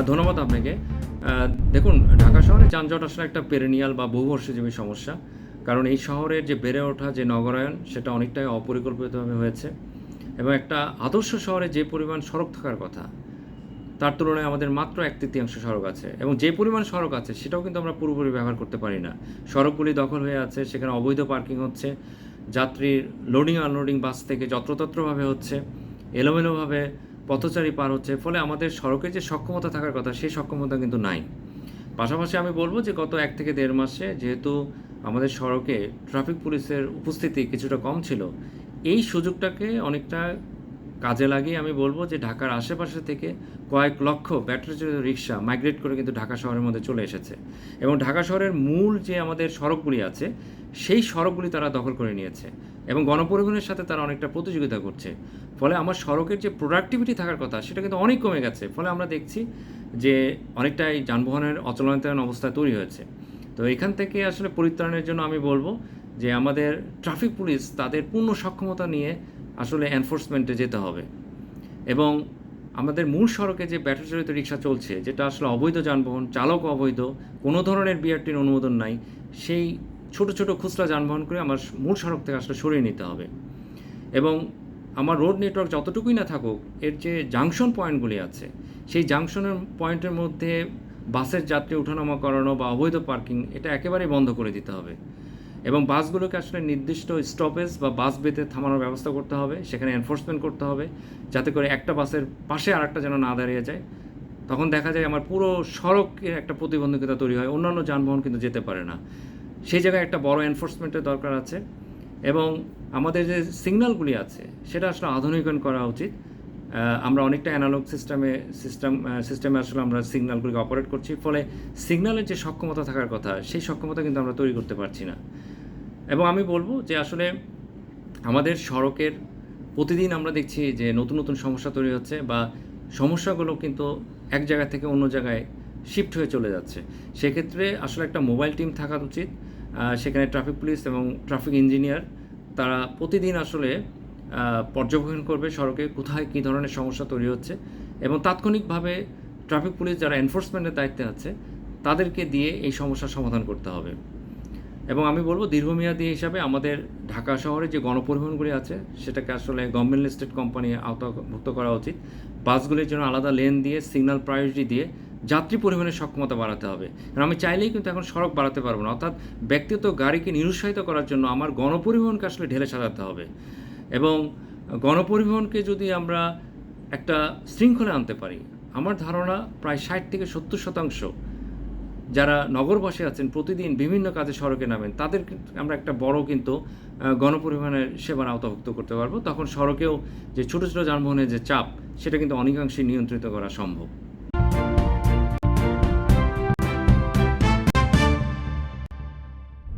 ধন্যবাদ আপনাকে। দেখুন, ঢাকা শহরে যানজট আসলে একটা পেরেনিয়াল বা বহুবর্ষজীবী সমস্যা। কারণ এই শহরের যে বেড়ে ওঠা যে নগরায়ন, সেটা অনেকটাই অপরিকল্পিতভাবে হয়েছে এবং একটা আদর্শ শহরে যে পরিমাণ সড়ক থাকার কথা, তার তুলনায় আমাদের মাত্র 1/3 সড়ক আছে এবং যে পরিমাণ সড়ক আছে সেটাও কিন্তু আমরা পুরোপুরি ব্যবহার করতে পারি না। সড়কগুলি দখল হয়ে আছে, সেখানে অবৈধ পার্কিং হচ্ছে, যাত্রীর লোডিং আনলোডিং বাস থেকে যত্রতত্রভাবে হচ্ছে, এলোমেলোভাবে পথচারী পার হচ্ছে, ফলে আমাদের সড়কের যে সক্ষমতা থাকার কথা সেই সক্ষমতা কিন্তু নাই। পাশাপাশি আমি বলব যে গত 1 থেকে 1.5 মাসে যেহেতু আমাদের সড়কে ট্রাফিক পুলিশের উপস্থিতি কিছুটা কম ছিল, এই সুযোগটাকে অনেকটা কাজে লাগিয়ে আমি বলব যে ঢাকার আশেপাশে থেকে কয়েক লক্ষ ব্যাটারি চালিত রিক্সা মাইগ্রেট করে কিন্তু ঢাকা শহরের মধ্যে চলে এসেছে এবং ঢাকা শহরের মূল যে আমাদের সড়কগুলি আছে সেই সড়কগুলি তারা দখল করে নিয়েছে এবং গণপরিবহনের সাথে তারা অনেকটা প্রতিযোগিতা করছে। ফলে আমার সড়কের যে প্রোডাক্টিভিটি থাকার কথা সেটা কিন্তু অনেক কমে গেছে। ফলে আমরা দেখছি যে অনেকটাই যানবাহনের অচলায়তান অবস্থা তৈরি হয়েছে। তো এখান থেকে আসলে পরিত্রাণের জন্য আমি বলব যে আমাদের ট্রাফিক পুলিশ তাদের পূর্ণ সক্ষমতা নিয়ে আসলে এনফোর্সমেন্টে যেতে হবে এবং আমাদের মূল সড়কে যে ব্যাটারি চালিত রিক্সা চলছে, যেটা আসলে অবৈধ যানবাহন, চালক অবৈধ, কোনো ধরনের বিআরটির অনুমোদন নাই, সেই ছোট ছোট খুচরা যানবাহন করে আমার মূল সড়ক থেকে আসলে সরিয়ে নিতে হবে এবং আমার রোড নেটওয়ার্ক যতটুকুই না থাকুক, এর যে জাংশন পয়েন্টগুলি আছে সেই জাংশনের পয়েন্টের মধ্যে বাসের যাত্রী ওঠানামা করানো বা অবৈধ পার্কিং এটা একেবারেই বন্ধ করে দিতে হবে এবং বাসগুলোকে আসলে নির্দিষ্ট স্টপেজ বা বাস বেতে থামানোর ব্যবস্থা করতে হবে, সেখানে এনফোর্সমেন্ট করতে হবে যাতে করে একটা বাসের পাশে আরেকটা যেন না দাঁড়িয়ে যায়। তখন দেখা যায় আমার পুরো সড়কে একটা প্রতিবন্ধকতা তৈরি হয়, অন্যান্য যানবাহন কিন্তু যেতে পারে না। সেই জায়গায় একটা বড় এনফোর্সমেন্টের দরকার আছে এবং আমাদের যে সিগন্যালগুলি আছে সেটা আসলে আধুনিকায়ন করা উচিত। আমরা অনেকটা অ্যানালগ সিস্টেমে আসলে আমরা সিগন্যালগুলিকে অপারেট করছি, ফলে সিগন্যালের যে সক্ষমতা থাকার কথা সেই সক্ষমতা কিন্তু আমরা তৈরি করতে পারছি না এবং আমি বলবো যে আসলে আমাদের সড়কের প্রতিদিন আমরা দেখছি যে নতুন নতুন সমস্যা তৈরি হচ্ছে বা সমস্যাগুলো কিন্তু এক জায়গা থেকে অন্য জায়গায় শিফট হয়ে চলে যাচ্ছে। সেক্ষেত্রে আসলে একটা মোবাইল টিম থাকা উচিত, সেখানে ট্রাফিক পুলিশ এবং ট্রাফিক ইঞ্জিনিয়ার তারা প্রতিদিন আসলে পর্যবেক্ষণ করবে সড়কে কোথায় কী ধরনের সমস্যা তৈরি হচ্ছে এবং তাৎক্ষণিকভাবে ট্রাফিক পুলিশ যারা এনফোর্সমেন্টের দায়িত্বে আছে তাদেরকে দিয়ে এই সমস্যার সমাধান করতে হবে এবং আমি বলবো দীর্ঘমেয়াদী হিসাবে আমাদের ঢাকা শহরে যে গণপরিবহনগুলি আছে সেটাকে আসলে গভর্নমেন্ট লিস্টেড কোম্পানি আওতাভুক্ত করা উচিত। বাসগুলির জন্য আলাদা লেন দিয়ে সিগন্যাল প্রায়োরিটি দিয়ে যাত্রী পরিবহনের সক্ষমতা বাড়াতে হবে। কারণ আমি চাইলেই কিন্তু এখন সড়ক বাড়াতে পারবো না, অর্থাৎ ব্যক্তিগত গাড়িকে নিরুৎসাহিত করার জন্য আমার গণপরিবহনকে আসলে ঢেলে সাজাতে হবে এবং গণপরিবহনকে যদি আমরা একটা শৃঙ্খলে আনতে পারি, আমার ধারণা প্রায় 60 থেকে 70% যারা নগরবাসী আছেন প্রতিদিন বিভিন্ন কাজে সড়কে নামেন তাদেরকে আমরা একটা বড় কিন্তু গণপরিবহনের সেবার আওতাভুক্ত করতে পারবো। তখন সড়কেও যে ছোটো ছোটো যানবাহনের যে চাপ সেটা কিন্তু অনেকাংশে নিয়ন্ত্রিত করা সম্ভব।